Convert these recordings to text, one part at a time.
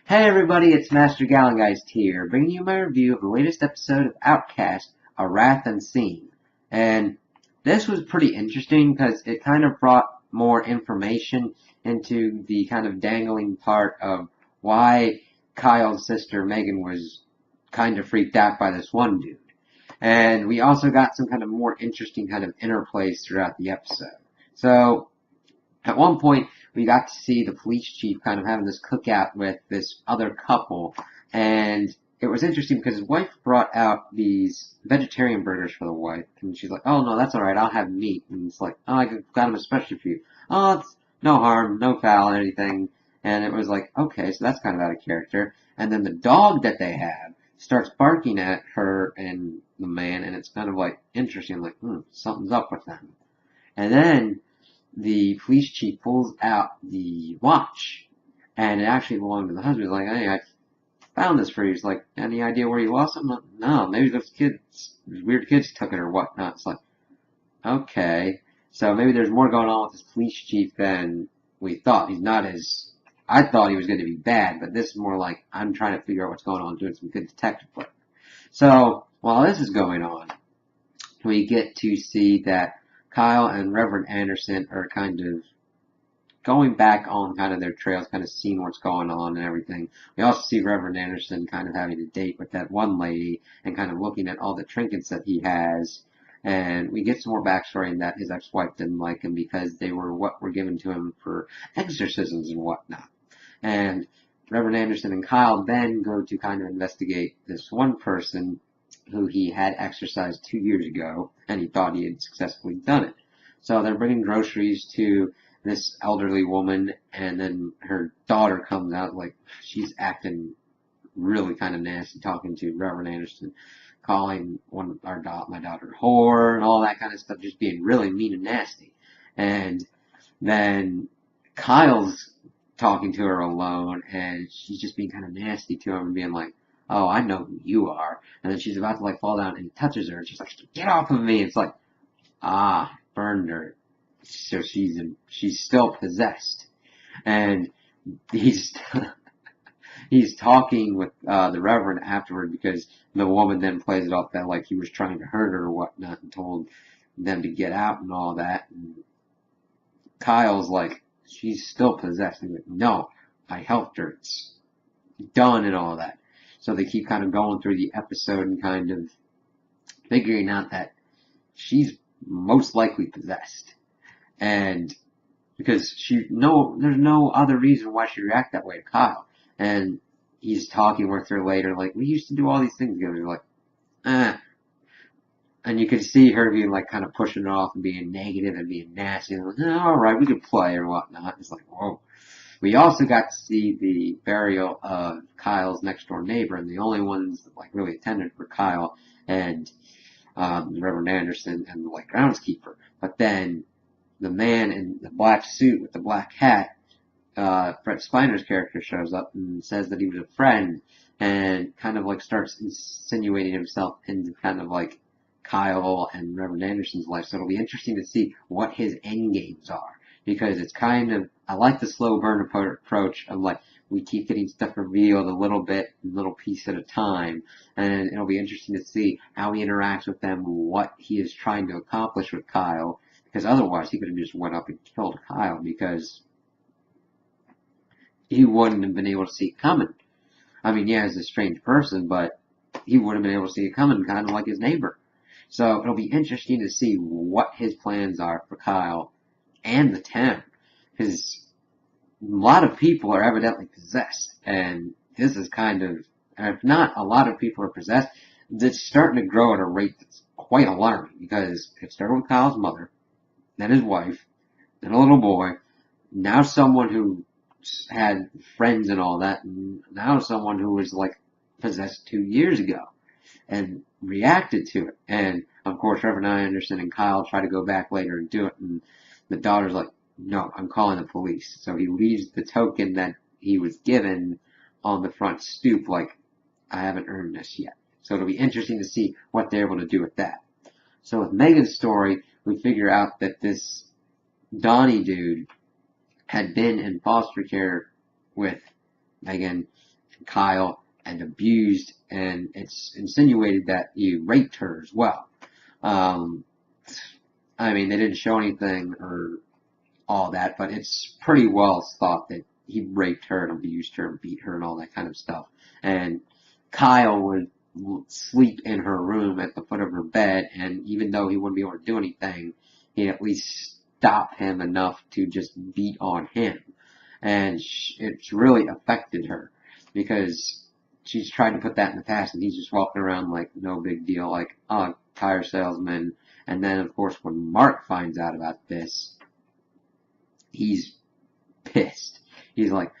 Hey everybody, it's Master Gallengeist here, bringing you my review of the latest episode of Outcast, A Wrath Unseen. And this was pretty interesting because it kind of brought more information into the kind of dangling part of why Kyle's sister Megan was kind of freaked out by this one dude. And we also got some kind of more interesting kind of interplays throughout the episode. So, at one point, we got to see the police chief kind of having this cookout with this other couple, and it was interesting because his wife brought out these vegetarian burgers for the wife, and she's like, "Oh no, that's all right, I'll have meat." And it's like, "Oh, I got them especially for you." "Oh, it's no harm, no foul, anything." And it was like, okay, so that's kind of out of character. And then the dog that they have starts barking at her and the man, and it's kind of like interesting, like, something's up with them. And then the police chief pulls out the watch, and it actually belonged to the husband. He's like, "Hey, I found this for you." He's like, "Any idea where you lost it?" I'm like, "No, maybe those weird kids took it or whatnot." It's like, okay, so maybe there's more going on with this police chief than we thought. He's not as I thought he was going to be bad, but this is more like I'm trying to figure out what's going on, doing some good detective work. So while this is going on, we get to see that Kyle and Reverend Anderson are kind of going back on kind of their trails, kind of seeing what's going on and everything. We also see Reverend Anderson kind of having a date with that one lady and kind of looking at all the trinkets that he has. And we get some more backstory in that his ex-wife didn't like him because they were what were given to him for exorcisms and whatnot. And Reverend Anderson and Kyle then go to kind of investigate this one person who he had exorcised 2 years ago, and he thought he had successfully done it. So they're bringing groceries to this elderly woman, and then her daughter comes out like she's acting really kind of nasty, talking to Reverend Anderson, calling my daughter whore and all that kind of stuff, just being really mean and nasty. And then Kyle's talking to her alone, and she's just being kind of nasty to him and being like, "Oh, I know who you are." And then she's about to like fall down, and he touches her, and she's like, "Get off of me!" It's like, burned her. So she's still possessed, and he's he's talking with the Reverend afterward because the woman then plays it off that like he was trying to hurt her or whatnot, and told them to get out and all that. And Kyle's like, "She's still possessed." And he's like, "No, I helped her. It's done," and all that. So they keep kind of going through the episode and kind of figuring out that she's most likely possessed. And because there's no other reason why she react that way to Kyle. And he's talking with her later, like, "We used to do all these things together." You're like, eh. And you can see her being like kind of pushing it off and being negative and being nasty. And like, all right, we could play or whatnot. It's like, whoa. We also got to see the burial of Kyle's next door neighbor, and the only ones that like really attended were Kyle and Reverend Anderson and the like groundskeeper. But then the man in the black suit with the black hat, Brett Spiner's character, shows up and says that he was a friend and kind of like starts insinuating himself into kind of like Kyle and Reverend Anderson's life. So it'll be interesting to see what his end games are, because it's kind of, I like the slow burn approach of like, we keep getting stuff revealed a little bit, a little piece at a time, and it'll be interesting to see how he interacts with them, what he is trying to accomplish with Kyle, because otherwise he could have just went up and killed Kyle, because he wouldn't have been able to see it coming. I mean, yeah, he's a strange person, but he would have been able to see it coming, kind of like his neighbor. So it'll be interesting to see what his plans are for Kyle and the Temp, because a lot of people are evidently possessed, and this is kind of, if not a lot of people are possessed, it's starting to grow at a rate that's quite alarming, because it started with Kyle's mother, then his wife, then a little boy, now someone who had friends and all that, and now someone who was like possessed 2 years ago and reacted to it. And of course, Reverend Anderson and Kyle try to go back later and do it, and the daughter's like, "No, I'm calling the police." So he leaves the token that he was given on the front stoop, like, "I haven't earned this yet." So it'll be interesting to see what they're able to do with that. So with Megan's story, we figure out that this Donnie dude had been in foster care with Megan, Kyle and abused, and it's insinuated that he raped her as well. Um, I mean, they didn't show anything or all that, but it's pretty well thought that he raped her and abused her and beat her and all that kind of stuff. And Kyle would sleep in her room at the foot of her bed, and even though he wouldn't be able to do anything, he'd at least stop him enough to just beat on him. And it's really affected her because she's tried to put that in the past, and he's just walking around like no big deal, like, oh, tire salesman. And then, of course, when Mark finds out about this, he's pissed. He's like,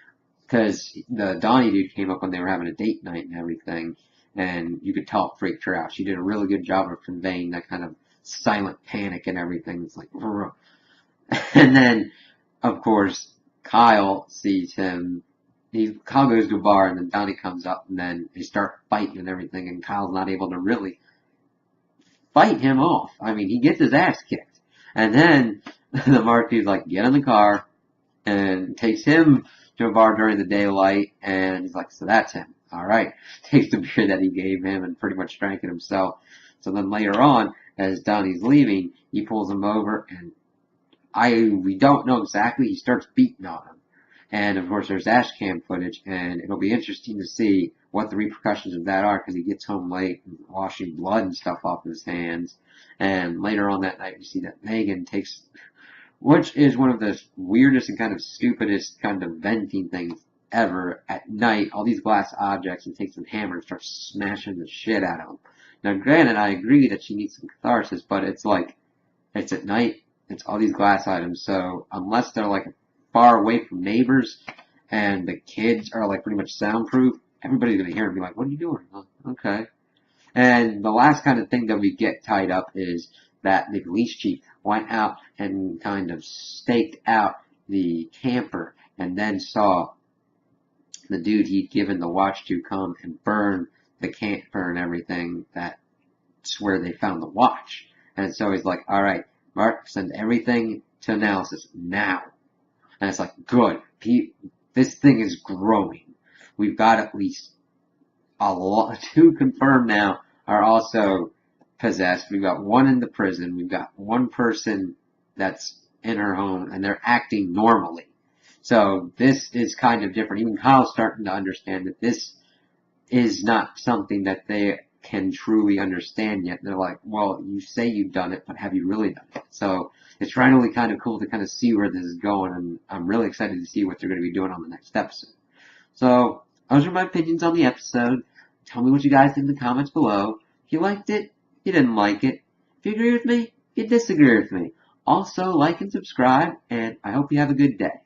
because the Donnie dude came up when they were having a date night and everything, and you could tell it freaked her out. She did a really good job of conveying that kind of silent panic and everything. It's like, Rrr. And then, of course, Kyle sees him. Kyle goes to a bar, and then Donnie comes up, and then they start fighting and everything, and Kyle's not able to really fight him off. I mean, he gets his ass kicked. And then the Mark dude's like, get in the car, and takes him to a bar during the daylight, and he's like, so that's him. All right. Takes the beer that he gave him and pretty much drank it himself. So then later on, as Donnie's leaving, he pulls him over, and we don't know exactly, he starts beating on him. And of course there's dash cam footage, and it'll be interesting to see what the repercussions of that are, because he gets home late and washing blood and stuff off his hands. And later on that night we see that Megan takes, which is one of the weirdest and kind of stupidest kind of venting things ever, at night, all these glass objects, and takes some hammer and starts smashing the shit out of them. Now granted, I agree that she needs some catharsis, but it's like, it's at night, it's all these glass items, so unless they're like far away from neighbors and the kids are like pretty much soundproof, everybody's gonna hear and be like, what are you doing? Oh, okay. And the last kind of thing that we get tied up is that the police chief went out and kind of staked out the camper, and then saw the dude he'd given the watch to come and burn the camper and everything. That's where they found the watch. And so he's like, all right, Mark, send everything to analysis now. And it's like, good. This thing is growing. We've got at least a lot. 2 confirmed now are also possessed. We've got 1 in the prison. We've got 1 person that's in her home, and they're acting normally. So this is kind of different. Even Kyle's starting to understand that this is not something that they can truly understand yet. They're like, well, you say you've done it, but have you really done it? So it's really kind of cool to kind of see where this is going, and I'm really excited to see what they're going to be doing on the next episode. So those are my opinions on the episode. Tell me what you guys think in the comments below. If you liked it, if you didn't like it, if you agree with me, if you disagree with me. Also, like and subscribe, and I hope you have a good day.